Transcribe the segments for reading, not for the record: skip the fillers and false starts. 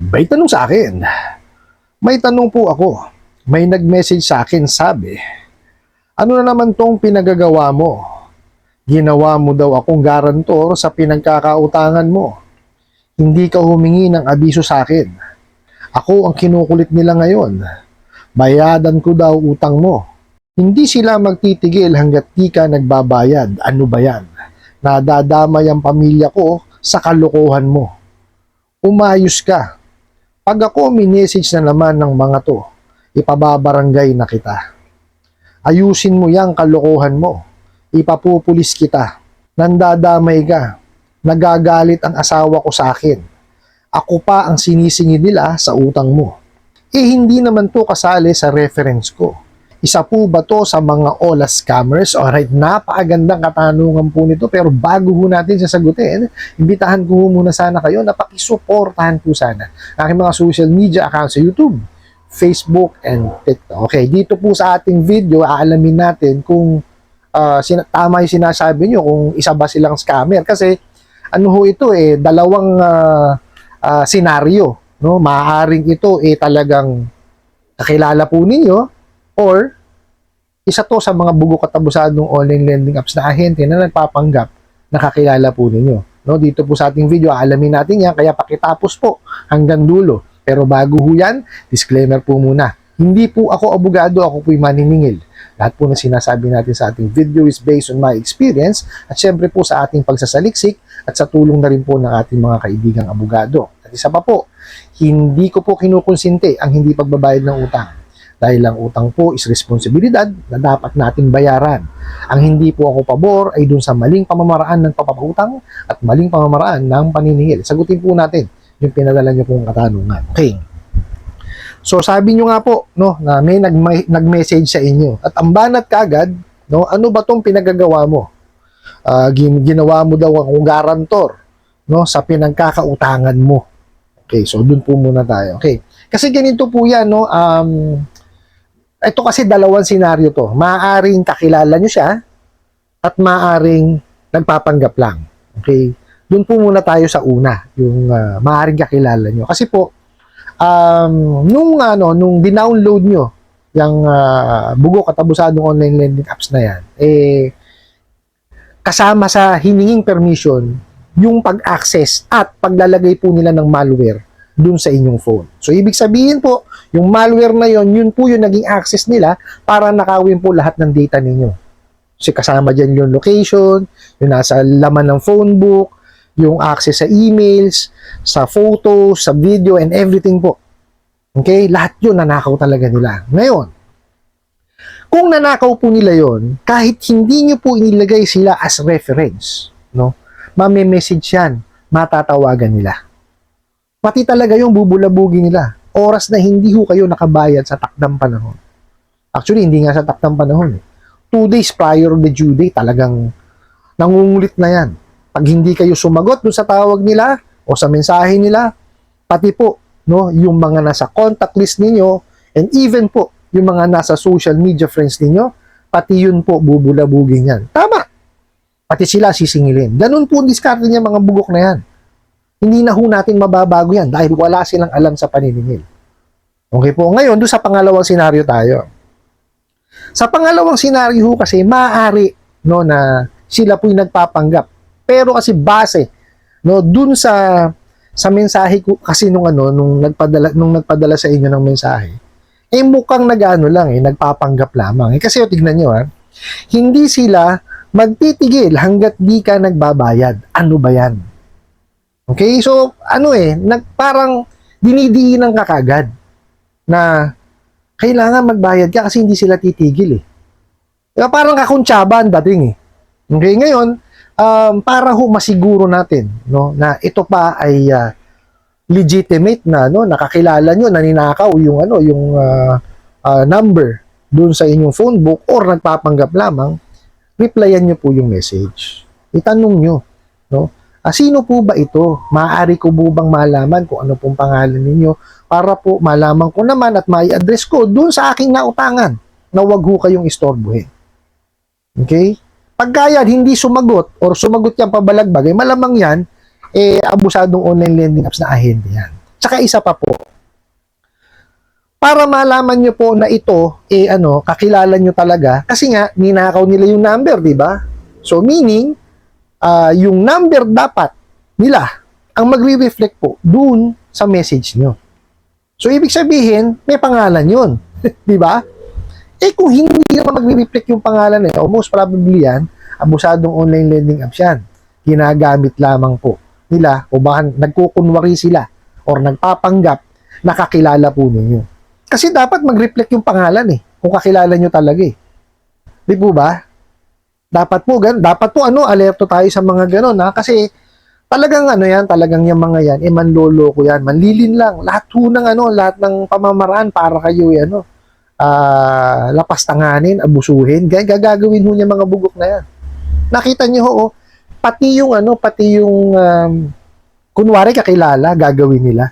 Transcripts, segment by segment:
May tanong sa akin. May tanong po ako. May nag-message sa akin, sabi, ano na naman tong pinagagawa mo? Ginawa mo daw akong garantor sa pinagkakautangan mo. Hindi ka humingi ng abiso sa akin. Ako ang kinukulit nila ngayon. Bayadan ko daw utang mo. Hindi sila magtitigil hanggat di ka nagbabayad. Ano ba yan? Nadadamay ang pamilya ko sa kalokohan mo. Umayos ka. Pag ako minessage na naman ng mga to, ipababarangay na kita. Ayusin mo yang kalokohan mo. Ipapupulis kita. Nandadamay ka. Nagagalit ang asawa ko sa akin. Ako pa ang sinisingil nila sa utang mo. Hindi naman to kasali sa reference ko. Isa po ba to sa mga OLA scammers? Alright, napakagandang katanungan po nito, pero bago ho natin sasagutin, imbitahan ko muna sana kayo na pakisuportahan po sana aking mga social media accounts sa YouTube, Facebook, and TikTok. Okay, dito po sa ating video, aalamin natin kung tama yung sinasabi nyo, kung isa ba silang scammer. Kasi ano ho ito dalawang senaryo. No? Maaaring ito talagang kakilala po ninyo, or isa to sa mga bugo katabusadong online lending apps na ahente na nagpapanggap na kakilala po ninyo. No? Dito po sa ating video, aalamin natin yan, kaya pakitapos po hanggang dulo. Pero bago ho yan, disclaimer po muna. Hindi po ako abogado, ako po'y maniningil. Lahat po na sinasabi natin sa ating video is based on my experience at syempre po sa ating pagsasaliksik at sa tulong na rin po ng ating mga kaibigang abogado. At isa pa po, hindi ko po kinukonsinte ang hindi pagbabayad ng utang. Dahil ang utang po is responsibilidad na dapat nating bayaran. Ang hindi po ako pabor ay dun sa maling pamamaraan ng papautang at maling pamamaraan ng paniningil. Sagutin po natin yung pinadala nyo pong katanungan. Okay. So sabi nyo nga po, no, na may nag-message sa inyo. At ang banat kagad, no, ano ba tong pinagagawa mo? Ginawa mo daw akong garantor, no, sa pinagkakautangan mo. Okay, so dun po muna tayo. Okay. Kasi ganito po yan, no, ito kasi dalawang senaryo to. Maaaring kakilala nyo siya at maaaring nagpapanggap lang. Okay? Doon po muna tayo sa una, yung maaaring kakilala nyo. Kasi po, nung dinownload nyo yung bugo katabusadong online lending apps na yan, kasama sa hininging permission, yung pag-access at paglalagay po nila ng malware dun sa inyong phone. So, ibig sabihin po, yung malware na yon, yun po yung naging access nila para nakawin po lahat ng data ninyo. So, kasama dyan yung location, yung nasa laman ng phone book, yung access sa emails, sa photos, sa video, and everything po. Okay? Lahat yun nanakaw talaga nila. Ngayon, kung nanakaw po nila yon, kahit hindi nyo po inilagay sila as reference, no? Mame-message yan, matatawagan nila. Pati talaga yung bubulabugi nila. Oras na hindi ho kayo nakabayad sa takdang panahon. Actually, hindi nga sa takdang panahon. 2 days prior the due date, talagang nangungulit na yan. Pag hindi kayo sumagot dun sa tawag nila o sa mensahe nila, pati po, no, yung mga nasa contact list ninyo, and even po, yung mga nasa social media friends ninyo, pati yun po, bubulabugin yan. Tama. Pati sila sisingilin. Ganun po ang diskarte niya, mga bugok na yan. Hindi na ho natin mababago yan dahil wala silang alam sa paniningil. Okay po. Ngayon, doon sa pangalawang senaryo tayo. Sa pangalawang senaryo ho kasi, maaari, no, na sila po'y nagpapanggap. Pero kasi base, no, doon sa mensahe ko kasi nung nagpadala sa inyo ng mensahe, mukhang nagpapanggap lamang. Kasi tignan nyo, hindi sila magtitigil hanggat di ka nagbabayad. Ano ba yan? Okay, so parang dinidiinan ka kagad na kailangan magbayad ka kasi hindi sila titigil Diba, parang kakuntsaba ang dating Okay, ngayon, para masiguro natin, no, na ito pa ay legitimate na, no, nakakilala nyo, naninakaw yung number doon sa inyong phone book or nagpapanggap lamang, replyan nyo po yung message. Itanong nyo, no? Sino po ba ito? Maaari ko po bang malaman kung ano pong pangalan ninyo para po malaman ko naman at mai-address ko doon sa aking nautangan na wag ho kayong istorbohin. Okay? Pagka yan, hindi sumagot or sumagot yan pabalagbag, malamang yan, abusadong online lending apps na ahente yan. Tsaka isa pa po, para malaman nyo po na ito, kakilala nyo talaga, kasi nga, ninakaw nila yung number, di ba? So, meaning, yung number dapat nila, ang magre-reflect po dun sa message nyo. So, ibig sabihin, may pangalan yun. Di ba? Kung hindi naman magre-reflect yung pangalan nito, most probably yan, abusadong online lending apps yan. Ginagamit lamang po nila, o baka nagkukunwari sila, or nagpapanggap, nakakilala po ninyo. Kasi dapat mag-reflect yung pangalan kung kakilala nyo talaga Di po ba? Dapat po alerto tayo sa mga ganon kasi talagang talagang yung mga yan, manloloko yan, manlilin lang. Lahat ng pamamaraan para kayo lapastanganin, abusuhin, gagawin ho niya mga bugok na yan. Nakita niyo pati yung kunwari kakilala, gagawin nila.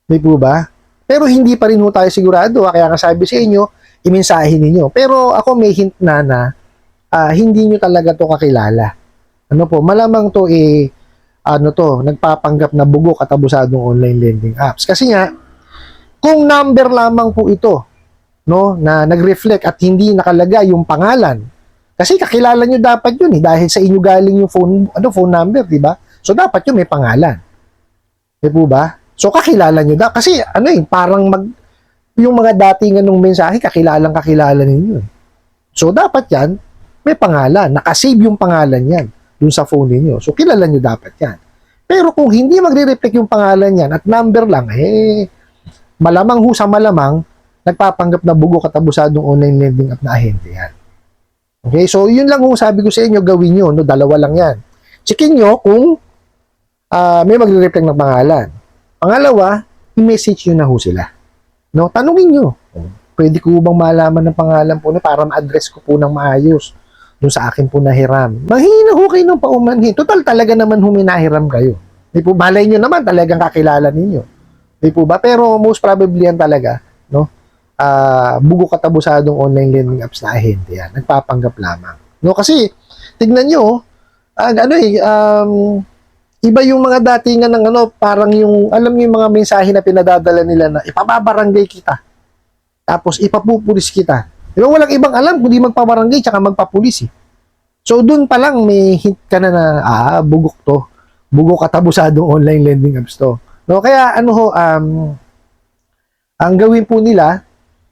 Di po ba? Pero hindi pa rin tayo sigurado. Kaya nga sabi sa inyo, imensahe ninyo. Pero ako may hint na hindi nyo talaga to kakilala. Malamang to nagpapanggap na bugok at abusadong online lending apps. Kasi nga, kung number lamang po ito, na nag-reflect at hindi nakalagay yung pangalan, kasi kakilala nyo dapat yun dahil sa inyo galing yung phone number, di ba? So, dapat yun may pangalan. Di po ba? So, kakilala nyo kasi parang yung mga dating mensahe, kakilala ninyo. So, dapat yan, may pangalan. Nakasave yung pangalan yan dun sa phone ninyo. So, kilala nyo dapat yan. Pero kung hindi magre-reflect yung pangalan yan at number lang, malamang nagpapanggap na bugok at abusadong online lending app na ahente yan. Okay? So, yun lang sabi ko sa inyo, gawin nyo. Dalawa lang yan. Checkin nyo kung may magre-reflect ng pangalan. Pangalawa, i-message nyo na sila. Tanungin nyo. Pwede ko bang malaman ng pangalan po para ma-address ko po ng maayos dun sa akin po nahiram. Manghingi na kayo ng paumanhin. Total, talaga naman huminahiram kayo. Di po, malay nyo naman talagang kakilala ninyo. Di po ba? Pero most probably yan talaga, bugok at abusadong online lending apps na ahente yan. Nagpapanggap lamang. Kasi, tignan nyo, iba yung mga datingan ng parang alam niyo yung mga mensahe na pinadadala nila na ipababarangay kita. Tapos ipapupulis kita. Diba walang ibang alam kundi magpabarangay tsaka magpapulis So doon pa lang may hint ka na bugok to. Bugok at abusadong online lending apps to. Kaya ang gawin po nila,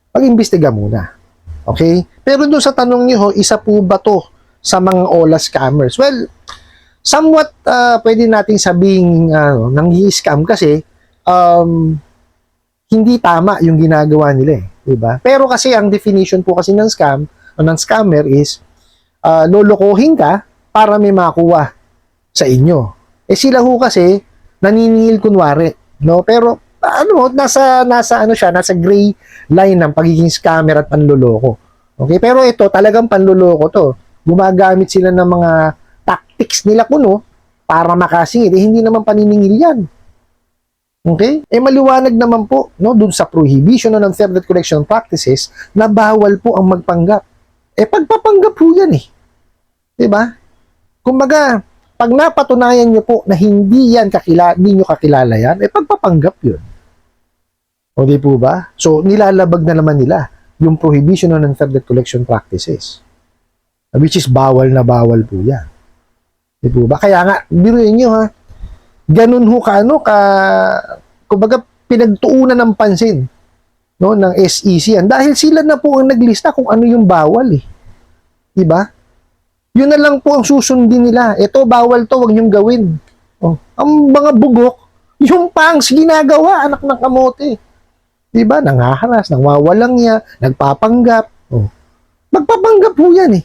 mag-imbestiga muna. Okay? Pero doon sa tanong niyo isa po ba to sa mga OLA scammers? Well, somewhat pwede nating sabing nang-i-scam kasi hindi tama yung ginagawa nila diba? Pero kasi ang definition po kasi ng scam o ng scammer is lolokohin ka para may makuha sa inyo. Sila kasi naniningil kunwari, Pero nasa gray line ng pagiging scammer at panloloko. Okay? Pero ito talagang panloloko to. Gumagamit sila ng mga tactics nila para makasingil. Hindi naman paniningil yan. Okay? Maliwanag naman po, dun sa prohibition ng Fair Debt Collection Practices na bawal po ang magpanggap. Pagpapanggap po yan Diba? Kumbaga, pag napatunayan nyo po na hindi nyo kakilala yan, pagpapanggap yun. O di po ba? So, nilalabag na naman nila yung prohibition ng Fair Debt Collection Practices. Which is bawal na bawal po yan. Di po ba? Kaya nga, biruin nyo ganun kumbaga, pinagtuunan ng pansin ng SEC yan. Dahil sila na po ang naglista kung ano yung bawal Di ba? Yun na lang po ang susundin nila. Ito, bawal to, wag niyong gawin. Ang mga bugok, yung pangs ginagawa, anak ng kamote. Di ba? Nangaharas, nangwawalang niya, nagpapanggap. Magpapanggap po yan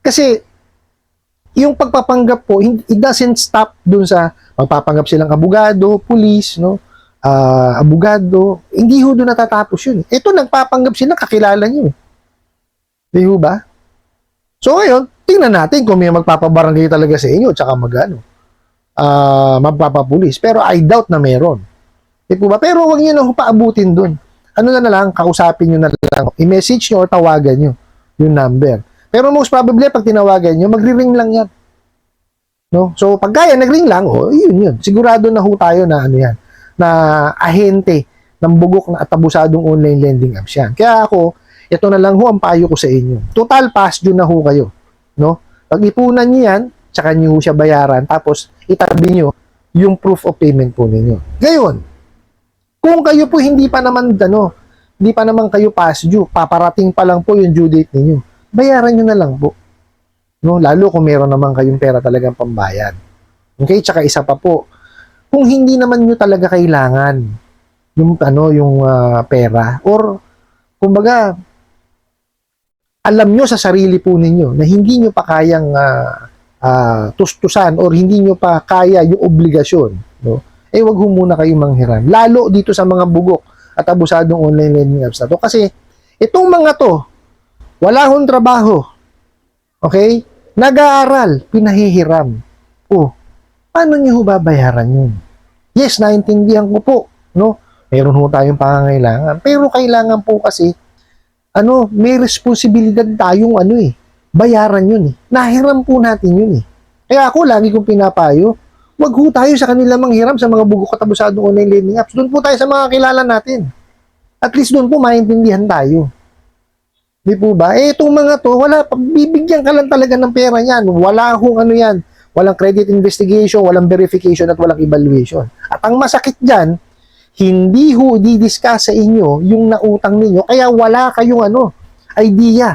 Kasi, yung pagpapanggap po, it doesn't stop dun sa magpapanggap silang abogado, pulis, abogado. Hindi ho doon natatapos yun. Ito, nagpapanggap sila, kakilala nyo. Di ho ba? So, ngayon, tingnan natin kung may magpapabarangay talaga sa inyo, tsaka magpapapulis. Pero I doubt na meron. Di po ba? Pero huwag nyo na paabutin dun. Ano na lang, kausapin nyo na lang. I-message nyo or tawagan nyo yung number. Pero most probably, pag tinawagan nyo, magri-ring lang yan. So, pag kaya, nag-ring lang, yun. Sigurado na ho tayo na yan. na ahente ng bugok na at abusadong online lending apps yan. Kaya ako, ito na lang ho ang payo ko sa inyo. Total past due na ho kayo. No? Pag-ipunan nyo yan, tsaka nyo ho siya bayaran, tapos itabi nyo yung proof of payment po ninyo. Ngayon, kung kayo po hindi pa naman hindi pa naman kayo past due, paparating pa lang po yung due date ninyo, bayaran nyo na lang po. No? Lalo kung meron naman kayong pera talagang pambayad. Okay? Tsaka isa pa po, kung hindi naman nyo talaga kailangan yung pera, or kumbaga alam nyo sa sarili po ninyo na hindi nyo pa kayang tustusan or hindi nyo pa kaya yung obligasyon, no? Wag ho muna kayong manghiram. Lalo dito sa mga bugok at abusadong online lending apps na to. Kasi itong mga to, wala hong trabaho. Okay? Nag-aaral, pinahihiram. Paano nyo ho babayaran yun? Yes, naintindihan ko po, no? Meron ho tayong pangangailangan. Pero kailangan po kasi, may responsibilidad tayong bayaran yun eh. Nahiram po natin yun eh. Kaya ako, lagi kong pinapayo, wag ho tayo sa kanila manghiram sa mga bugok at abusadong online lending apps. Doon po tayo sa mga kilala natin. At least doon po maintindihan tayo. Di po ba? Itong mga to, bibigyan ka lang talaga ng pera yan. Wala hong yan. Walang credit investigation, walang verification, at walang evaluation. At ang masakit dyan, hindi ho di-discuss sa inyo yung nautang ninyo, kaya wala kayong idea.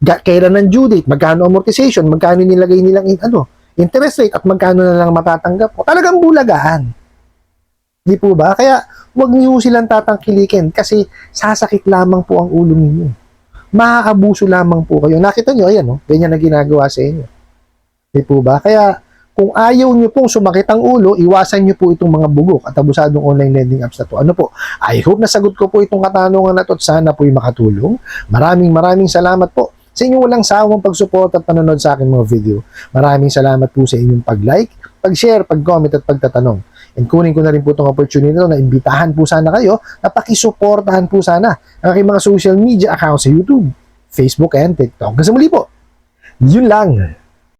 Kailan ng due date, magkano amortization, magkano nilagay nilang interest rate, at magkano na lang matatanggap mo. Talagang bulagaan. Di po ba? Kaya huwag niyo silang tatangkilikin kasi sasakit lamang po ang ulo ninyo. Makakabuso lamang po kayo. Nakita nyo, ayan, ganyan na ginagawa sa inyo. Di po ba? Kaya kung ayaw nyo pong sumakit ang ulo, iwasan nyo po itong mga bugok at abusadong online lending apps na to. I hope nasagot ko po itong katanungan na to at sana po'y makatulong. Maraming salamat po sa inyong walang sawang pagsupport at panonood sa aking mga video. Maraming salamat po sa inyong pag-like, pag-share, pag-comment at pagtatanong. And kunin ko na rin po itong opportunity na imbitahan po sana kayo na pakisuportahan po sana ang aking mga social media accounts sa YouTube, Facebook, and TikTok. Kasi muli po, yun lang.